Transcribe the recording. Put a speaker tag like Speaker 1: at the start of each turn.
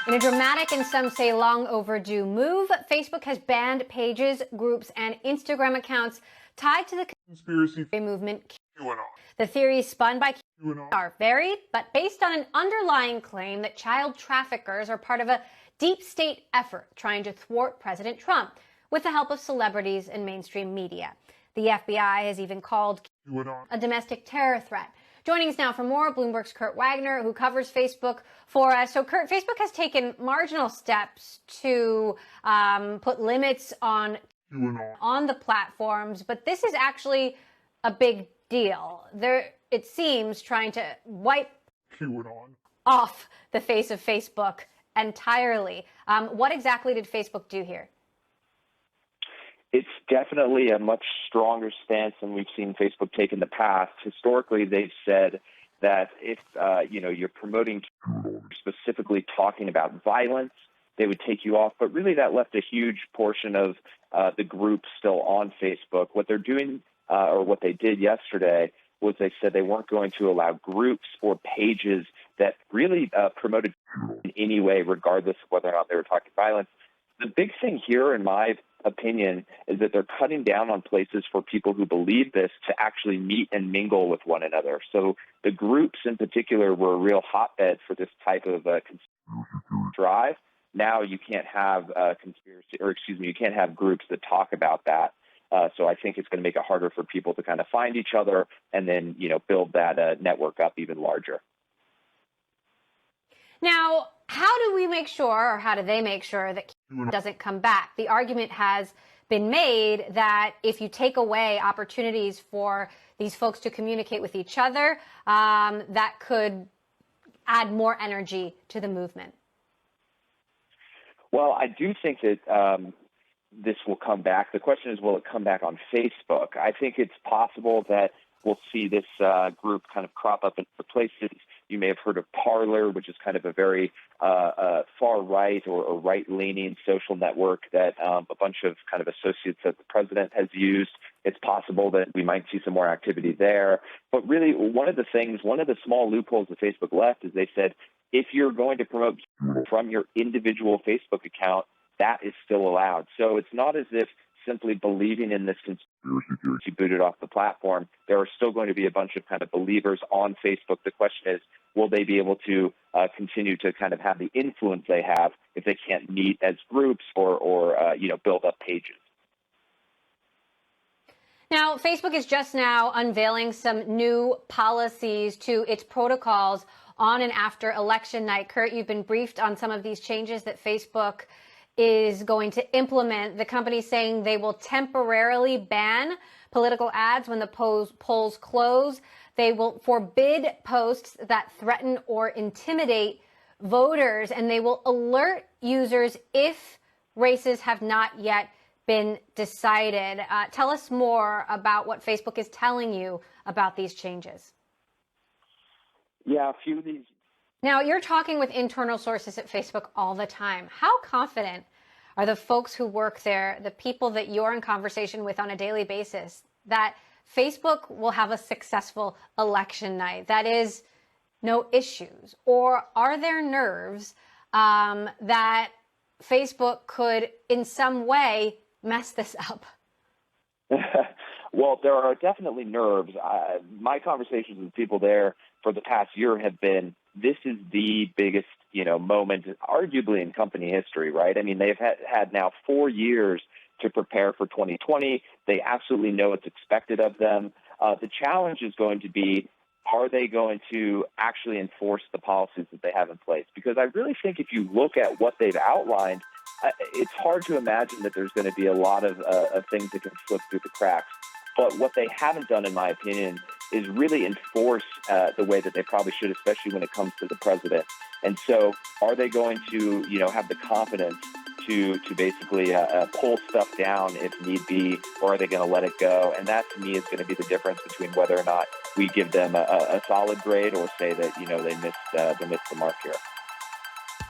Speaker 1: In a dramatic and some say long overdue move, Facebook has banned pages, groups, and Instagram accounts tied to the conspiracy movement QAnon. The theories spun by QAnon are varied, but based on an underlying claim that child traffickers are part of a deep state effort trying to thwart President Trump with the help of celebrities and mainstream media. The FBI has even called QAnon a domestic terror threat. Joining us now for more, Bloomberg's Kurt Wagner, who covers Facebook for us. So, Kurt, Facebook has taken marginal steps to put limits on the platforms, but this is actually a big deal. It seems, trying to wipe QAnon off the face of Facebook entirely. What exactly did Facebook do here?
Speaker 2: It's definitely a much stronger stance than we've seen Facebook take in the past. Historically, they've said that if you're promoting, specifically talking about violence, they would take you off. But really, that left a huge portion of the group still on Facebook. What they're doing, or what they did yesterday, was they said they weren't going to allow groups or pages that really promoted in any way, regardless of whether or not they were talking violence. The big thing here, in my opinion, is that they're cutting down on places for people who believe this to actually meet and mingle with one another. So the groups in particular were a real hotbed for this type of conspiracy drive. Now you can't have you can't have groups that talk about that. So I think it's going to make it harder for people to kind of find each other and then, build that network up even larger.
Speaker 1: Now, how do we make sure, or how do they make sure that QAnon doesn't come back? The argument has been made that if you take away opportunities for these folks to communicate with each other, that could add more energy to the movement.
Speaker 2: Well, I do think that this will come back. The question is, will it come back on Facebook? I think it's possible that we'll see this group kind of crop up in other places. You may have heard of Parler, which is kind of a very far-right or right-leaning social network that a bunch of kind of associates of the president has used. It's possible that we might see some more activity there. But really, one of the small loopholes that Facebook left is they said, if you're going to promote from your individual Facebook account, that is still allowed. So it's not as if simply believing in this conspiracy theory you booted off the platform. There are still going to be a bunch of kind of believers on Facebook. The question is, will they be able to continue to kind of have the influence they have if they can't meet as groups or build up pages?
Speaker 1: Now, Facebook is just now unveiling some new policies to its protocols on and after election night. Kurt, you've been briefed on some of these changes that Facebook is going to implement. The company saying they will temporarily ban political ads when the polls close. They will forbid posts that threaten or intimidate voters, and they will alert users if races have not yet been decided. Tell us more about what Facebook is telling you about these changes.
Speaker 2: Yeah, a few of these.
Speaker 1: Now, you're talking with internal sources at Facebook all the time. How confident are the folks who work there, the people that you're in conversation with on a daily basis, that Facebook will have a successful election night? That is, no issues? Or are there nerves that Facebook could in some way mess this up?
Speaker 2: Well, there are definitely nerves. My conversations with people there for the past year have been, this is the biggest, moment, arguably in company history, right? I mean, they've had now 4 years to prepare for 2020. They absolutely know what's expected of them. The challenge is going to be, are they going to actually enforce the policies that they have in place? Because I really think if you look at what they've outlined, it's hard to imagine that there's going to be a lot of things that can slip through the cracks. But what they haven't done, in my opinion, is really enforce the way that they probably should, especially when it comes to the president. And so are they going to, have the confidence to basically pull stuff down if need be, or are they going to let it go? And that, to me, is going to be the difference between whether or not we give them a solid grade or say that, they missed the mark here.